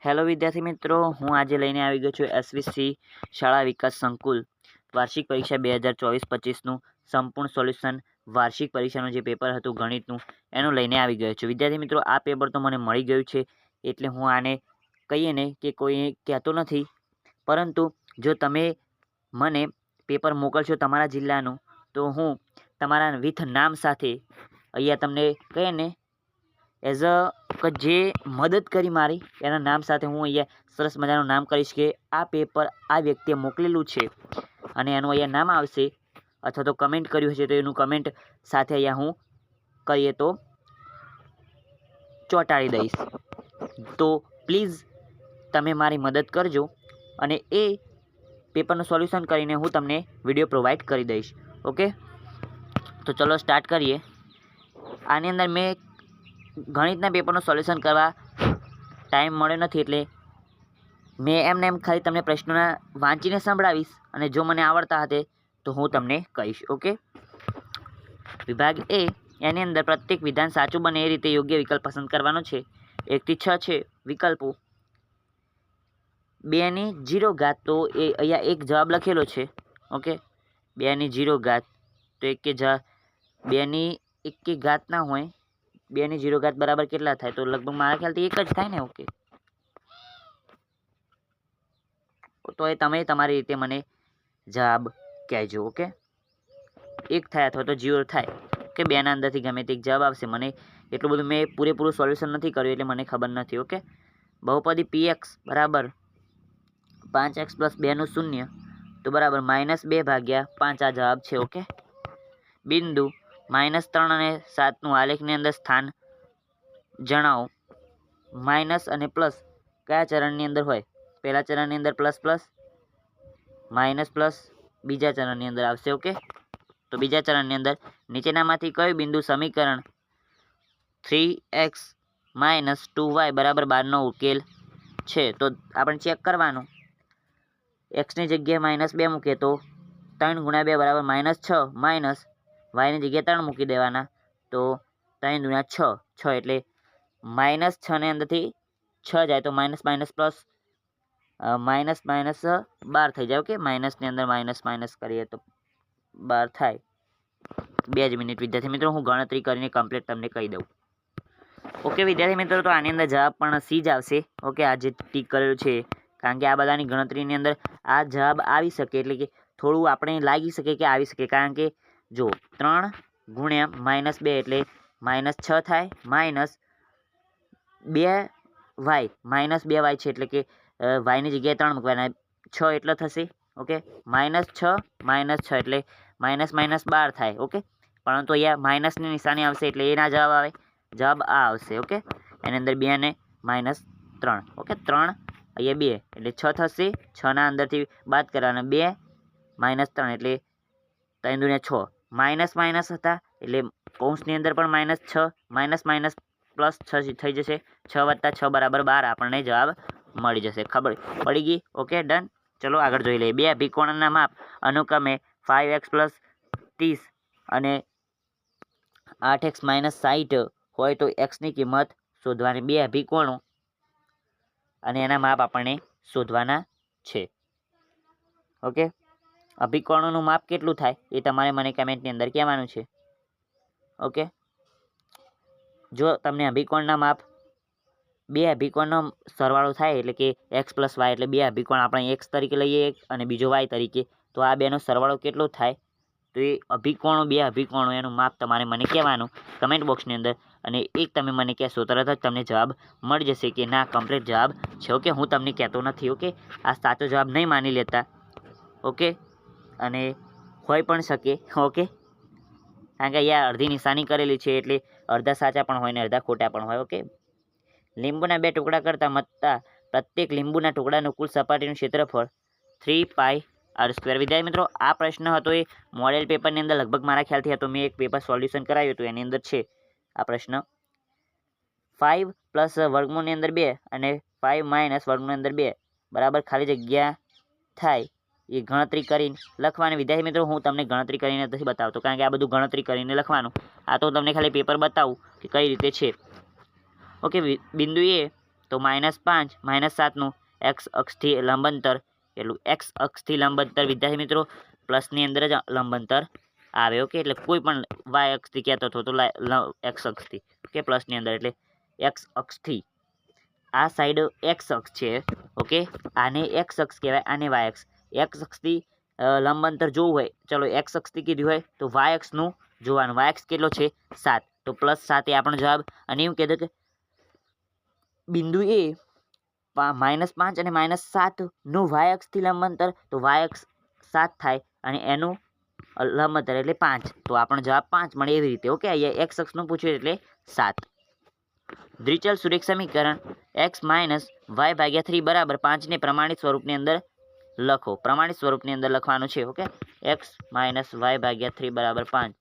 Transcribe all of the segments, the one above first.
Hello વિદ્યાર્થી મિત્રો, હું આજે લઈને આવી ગયો છું એસવીસી શાળા વિકાસ સંકુલ વાર્ષિક પરીક્ષા 2024-25નું સંપૂર્ણ સોલ્યુશન. વાર્ષિક પરીક્ષાનું જે પેપર હતું ગણિતનું, એનું લઈને આવી ગયો છું. વિદ્યાર્થી મિત્રો, આ પેપર તો મને મળી ગયું છે, એટલે હું આને કહીએ ને કે કોઈ કહેતો નથી, પરંતુ જો તમે મને પેપર મોકલશો તમારા જિલ્લાનું, તો હું તમારા વિથ નામ સાથે અહીંયા તમને કહીએ ને એઝ અ જે મદદ કરી મારી એના નામ સાથે હું અહીંયા સરસ મજાનું નામ કરીશ કે આ પેપર આ વ્યક્તિએ મોકલેલું છે, અને એનું અહીંયા નામ આવશે, અથવા તો કમેન્ટ કર્યું હશે તો એનું કમેન્ટ સાથે અહીંયા હું કહીએ તો ચોંટાડી દઈશ. તો પ્લીઝ તમે મારી મદદ કરજો, અને એ પેપરનું સોલ્યુશન કરીને હું તમને વિડીયો પ્રોવાઈડ કરી દઈશ. ઓકે, તો ચલો સ્ટાર્ટ કરીએ. આની અંદર મેં ગણિતના પેપરનું સોલ્યુશન કરવા ટાઈમ મળ્યો નથી, એટલે મેં એમને એમ ખાલી તમને પ્રશ્નોના વાંચીને સંભળાવીશ, અને જો મને આવડતા હશે તો હું તમને કહીશ. ઓકે, વિભાગ એ, એની અંદર પ્રત્યેક વિધાન સાચું બને એ રીતે યોગ્ય વિકલ્પ પસંદ કરવાનો છે. 1 થી 6 છે વિકલ્પો. 2 ની 0 ઘાત, તો એ અહીંયા એક જવાબ લખેલો છે. ઓકે, 2 ની 0 ઘાત, તો 2 ની 1 ઘાત ના હોય, 2 ની 0 ઘાત બરાબર કેટલા થાય? તો લગભગ મારા ખ્યાલથી 1 જ થાય ને. ઓકે, તો એ તમે તમારી રીતે મને જવાબ કહેજો. ઓકે, 1 થાય અથવા તો 0 થાય કે 2ના અંદરથી ગમે તે એક જવાબ આવશે. મને એટલું બધું મેં પૂરેપૂરું સોલ્યુશન નથી કર્યું, એટલે મને ખબર નથી. ઓકે, બહુપદી px બરાબર 5x + 2નું શૂન્ય, તો બરાબર -2 ભાગ્યા 5 આ જવાબ છે. ઓકે, બિંદુ -3 અને 7નું આલેખની અંદર સ્થાન જણાવો. માઇનસ અને પ્લસ કયા ચરણની અંદર હોય? પહેલા ચરણની અંદર પ્લસ પ્લસ, માઇનસ પ્લસ બીજા ચરણની અંદર આવશે. ઓકે, તો બીજા ચરણની અંદર નીચેનામાંથી કયું બિંદુ સમીકરણ 3x - 2y = 12નો ઉકેલ છે? તો આપણે ચેક કરવાનું. એક્સની જગ્યાએ -2 મૂકીએ તો 3 × 2 = -6, માઇનસ વાયની જગ્યાએ 3 મૂકી દેવાના, તો 3 × 6 6, એટલે -6 ને અંદરથી 6 જાય તો minus minus plus, minus minus 12 થઈ જાય. ઓકે, માઇનસની અંદર માઇનસ માઇનસ કરીએ તો 12 થાય. 2 જ મિનિટ વિદ્યાર્થી મિત્રો, હું ગણતરી કરીને કમ્પ્લીટ તમને કહી દઉં. ઓકે વિદ્યાર્થી મિત્રો, તો આની અંદર જવાબ પણ સી જ આવશે. ઓકે, આ જે ટીક કરેલું છે, કારણ કે આ બધાની ગણતરીની અંદર આ જવાબ આવી શકે, એટલે કે થોડું આપણે લાગી શકે કે આવી શકે, કારણ કે જો 3 × -2 એટલે -6 થાય, માઇનસ 2y -2y છે, એટલે કે વાયની જગ્યાએ 3 મૂકવાના, 6 એટલે થશે. ઓકે, -6 -6 એટલે -12 થાય. ઓકે, પરંતુ અહીંયા માઇનસની નિશાની આવશે, એટલે એ ના જવાબ આવે, જવાબ આ આવશે. ઓકે, એની અંદર 2 ને -3. ઓકે, 3 અહીંયા 2 એટલે 6 થશે, 6ના અંદરથી બાદ કરવાના, 2 - 3 એટલે 3 × 6, માઇનસ માઇનસ હતા એટલે કૌંસની અંદર પણ -6, માઇનસ માઇનસ પ્લસ 6 થઈ જશે. 6 + 6 = 12, આપણને જવાબ મળી જશે. ખબર પડી ગઈ? Okay, done. ચલો આગળ જોઈ લઈએ. 2 અભિકોણના માપ અનુક્રમે 5x + 30 અને 8x - 60 હોય તો xની કિંમત શોધવાની. 2 અભિકોણો અને એના માપ આપણને શોધવાના છે. ઓકે, અભિકોણોનું માપ કેટલું થાય એ તમારે મને કમેન્ટની અંદર કહેવાનું છે. ઓકે, જો તમને અભિકોણના માપ 2 અભિકોણનો સરવાળો થાય, એટલે કે x + y, એટલે 2 અભિકોણ આપણે x તરીકે લઈએ અને બીજો y તરીકે, તો આ બેનો સરવાળો કેટલો થાય? તો એ અભિકોણો, 2 અભિકોણો, એનું માપ તમારે મને કહેવાનું કમેન્ટ બોક્સની અંદર, અને એક તમે મને કહેશો તરત જ તમને જવાબ મળી જશે કે ના કમ્પ્લીટ જવાબ છે. ઓકે, હું તમને કહેતો નથી. ઓકે, આ સાચો જવાબ નહીં માની લેતા. ઓકે, અને હોઈ પણ શકે. ઓકે, કારણ કે અહીંયા અડધી નિશાની કરેલી છે, એટલે અડધા સાચા પણ હોય ને અડધા ખોટા પણ હોય. ઓકે, લીંબુના 2 ટુકડા કરતાં મતતા પ્રત્યેક લીંબુના ટુકડાનું કુલ સપાટીનું ક્ષેત્રફળ 3πr². વિદ્યાર્થી મિત્રો, આ પ્રશ્ન હતો એ મોડેલ પેપરની અંદર લગભગ મારા ખ્યાલથી હતો. મેં એક પેપર સોલ્યુશન કરાવ્યું હતું, એની અંદર છે આ પ્રશ્ન. 5 + વર્ગમૂળની અંદર 2 અને 5 - વર્ગમૂળની અંદર 2 બરાબર ખાલી જગ્યા થાય એ ગણતરી કરીને લખવાની. વિદ્યાર્થી મિત્રો, હું તમને ગણતરી કરીને નથી બતાવતો, કારણ કે આ બધું ગણતરી કરીને લખવાનું. આ તો તમને ખાલી પેપર બતાવું કે કઈ રીતે છે. ઓકે, બિંદુ એ તો -5 -7નું એક્સ અક્ષથી લંબ અંતર એટલું એક્સ અક્ષથી લંબ અંતર વિદ્યાર્થી મિત્રો પ્લસની અંદર જ લંબ અંતર આવે. ઓકે, એટલે કોઈ પણ વાય અક્ષથી કહેતો હતો તો એક્સ અક્ષથી, ઓકે, પ્લસની અંદર એટલે એક્સ અક્ષથી. આ સાઈડ એક્સ અક્ષ છે. ઓકે, આને એક્સ અક્ષ કહેવાય, આને વાય અક્ષ. એક્સ અક્ષથી લંબ અંતર જોવું હોય, ચલો એક્સ અક્ષથી કીધું હોય તો વાય અક્ષનું જોવાનું. વાય અક્ષ કેટલો છે? 7, તો +7 એ આપણો જવાબ. અને એવું કહેતો કે બિંદુ એ -5 અને -7નું વાય અક્ષથી લંબ અંતર, તો વાય અક્ષ 7 થાય અને એનું લંબ અંતર એટલે 5, તો આપણો જવાબ 5 મળે એવી રીતે. ઓકે, અહીંયા એક્સ અક્ષનું પૂછ્યું એટલે 7. દ્વિચલ સુરેખ સમીકરણ x - y/3 બરાબર 5ને પ્રમાણિત સ્વરૂપની અંદર લખો. પ્રમાણિત સ્વરૂપની અંદર લખવાનું છે. ઓકે, x - y/3 બરાબર 5,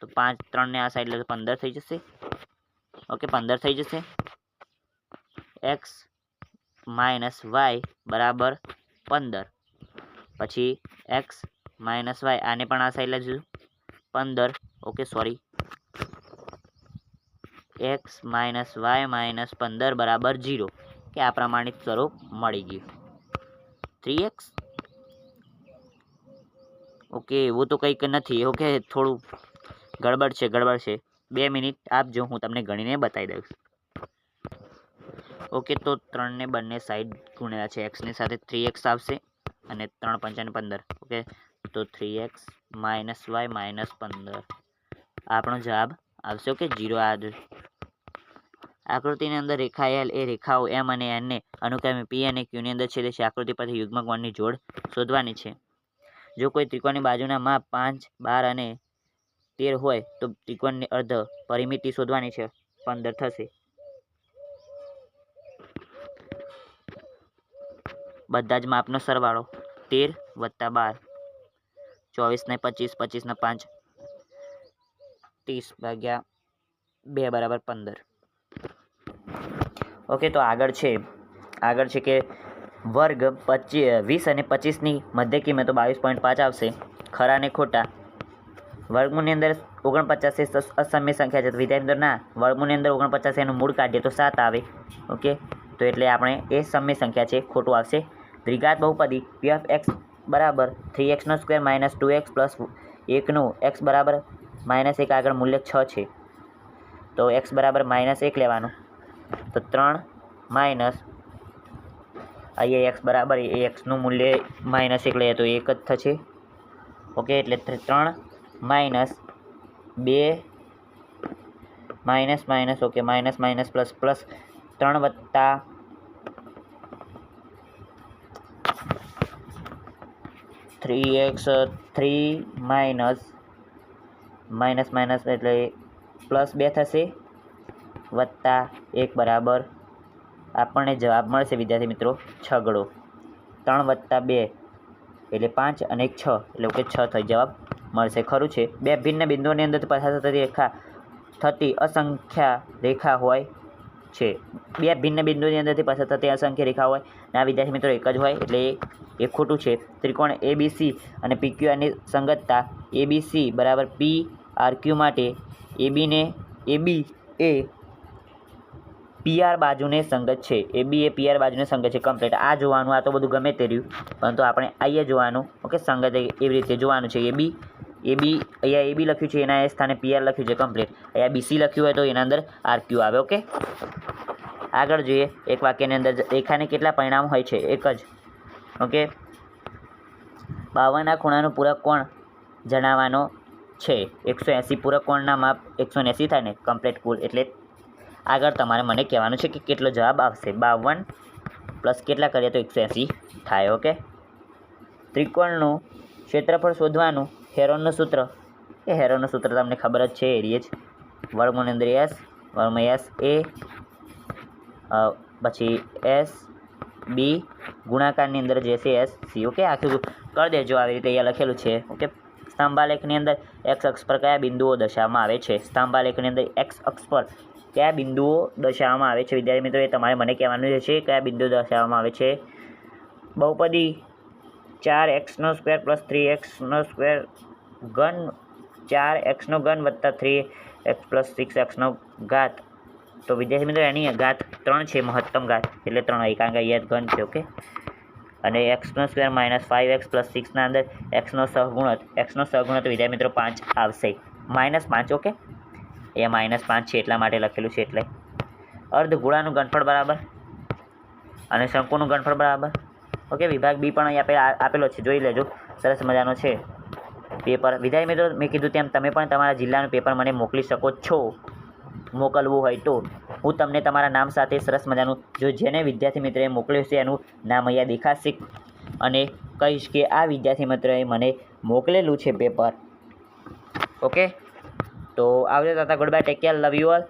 તો 5 3ને આ સાઈડ લે તો 15 થઈ જશે. ઓકે, 15 થઈ જશે. x - y બરાબર 15, પછી x - y આને પણ આ સાઈડ લેજો 15. ઓકે, સોરી, x - y - 15 બરાબર 0, કે આ પ્રમાણિત સ્વરૂપ મળી ગયું. 3x. ઓકે, એવું તો કંઈક નથી. ઓકે, થોડું ગડબડ છે. 2 મિનિટ આપજો, હું તમને ગણીને બતાવી દઈશ. ઓકે, તો 3ને બંને સાઈડ ગુણ્યા છે. એક્સની સાથે 3x આવશે અને 3 × 5 = 15. ઓકે, તો 3x - y - 15 આપણો જવાબ આવશે. ઓકે, 0 આ આકૃતિની અંદર રેખા L એ રેખાઓ M અને N ને અનુક્રમે P અને Q ની અંદર છેદે છે. આકૃતિ પરથી યુગ્મ કોણની જોડ શોધવાની છે. જો કોઈ ત્રિકોણની બાજુના માપ 5, 12 અને 13 હોય તો ત્રિકોણની અર્ધ પરિમિતિ શોધવાની છે. 15 થશે. બધા જ માપનો સરવાળો 13 + 12, 24 ને 25, 25 ને 5, 30/2 બરાબર 15. ઓકે, તો આગળ છે કે વર્ગ 20 અને 25ની મધ્ય કિંમતો 22.5 આવશે. ખરા અને ખોટા. વર્ગમૂળની અંદર 49 એ અસમ્ય સંખ્યા છે, તો વિદ્યાર્થી ના, વર્ગમૂળની અંદર 49 એનું મૂળ કાઢીએ તો 7 આવે. ઓકે, તો એટલે આપણે એ સમ્ય સંખ્યા છે, ખોટું આવશે. દ્વિઘાત બહુપદી p(x) બરાબર 3x² - 2x + 1નું x બરાબર -1 આગળ મૂલ્ય 6 છે, તો x બરાબર -1 લેવાનું. તો 3 માઇનસ અહીંયા x બરાબર xનું મૂલ્ય -1 લઈએ તો 1 જ થશે. ઓકે, એટલે 3 minus 2 minus okay, minus plus 3 વત્તા 3x 3 માઇનસ એટલે +2 થશે વત્તા 1 બરાબર આપણને જવાબ મળશે વિદ્યાર્થી મિત્રો 6 ગણો. 3 + 2 એટલે 5 અને 1 6 એટલે કે 6 થઈ જવાબ મળશે. ખરું છે. બે ભિન્ન બિંદુઓની અંદર પસાર થતી અસંખ્ય રેખા હોય છે. બે ભિન્ન બિંદુની અંદરથી પસાર થતી અસંખ્ય રેખા હોય ને આ વિદ્યાર્થી મિત્રો એક જ હોય, એટલે એ ખોટું છે. ત્રિકોણ ABC અને PQR ની સંગતતા ABC બરાબર PRQ માટે AB એ PR બાજુને સંગત છે. AB એ PR બાજુને સંગત છે. કમ્પ્લીટ આ જોવાનું. આ તો બધું ગમે તે રહ્યું, પરંતુ આપણે અહીંયા જોવાનું. ઓકે, સંગત એવી રીતે જોવાનું છે. AB અહીંયા AB લખ્યું છે, એના સ્થાને PR લખ્યું છે. કમ્પ્લીટ અહીંયા BC લખ્યું હોય તો એના અંદર RQ આવે. ઓકે, આગળ જોઈએ. એક વાક્યની અંદર રેખાને કેટલા પરિણામ હોય છે? એક જ. ઓકે, 52ના ખૂણાનું પૂરક કોણ જણાવવાનો છે. 180 પૂરક કોણના માપ 180 થાય ને કમ્પ્લીટ કુલ, એટલે આગળ તમારે મને કહેવાનું છે કે કેટલો જવાબ આવશે. 52 પ્લસ કેટલા કરીએ તો 180 થાય. ઓકે, ત્રિકોણનું ક્ષેત્રફળ શોધવાનું હેરોનનું સૂત્ર. એ હેરોનનું સૂત્ર તમને ખબર જ છે. એરિયે જ વર્ગમૂળની અંદર S વર્ગમાં S A પછી S B ગુણાકારની અંદર જે છે S C. ઓકે, આખું કરી દેજો આવી રીતે અહીંયા લખેલું છે. ઓકે, સ્તંભાલેખની અંદર x અક્ષ પર કયા બિંદુઓ દર્શાવવામાં આવે છે? સ્તંભાલેખની અંદર x અક્ષ પર કયા બિંદુઓ દર્શાવવામાં આવે છે વિદ્યાર્થી મિત્રો? એ તમારે મને કહેવાનું છે કયા બિંદુઓ દર્શાવવામાં આવે છે. બહુપદી 4x² + 3x² ઘન 4x³ + 3x + 6x તો વિદ્યાર્થી મિત્રો એની ઘાત 3 છે, મહત્તમ ઘાત એટલે 3 આવી, કારણ કે અહીંયા ઘન છે. ઓકે, અને x² - 5x + 6 ના અંદર xનો સહગુણક વિદ્યાર્થી મિત્રો 5 આવશે, -5. ઓકે, અહીંયા -5 છે એટલા માટે લખેલું છે. એટલે અર્ધગોળાનું ઘનફળ બરાબર અને શંકુનું ઘનફળ બરાબર. ઓકે, વિભાગ બી પણ અહીંયા આપેલો છે, જોઈ લેજો, સરસ મજાનો છે પેપર. વિદ્યાર્થી મિત્રો મેં કીધું તેમ તમે પણ તમારા જિલ્લાનું પેપર મને મોકલી શકો છો. મોકલવું હોય તો હું તમને તમારા નામ સાથે સરસ મજાનું, જો જેને વિદ્યાર્થી મિત્રએ મોકલ્યું છે એનું નામ અહીંયા દેખાશે અને કહીશ કે આ વિદ્યાર્થી મિત્રએ મને મોકલેલું છે પેપર. ઓકે, તો આવજો તાતા, goodbye, take care, love you all.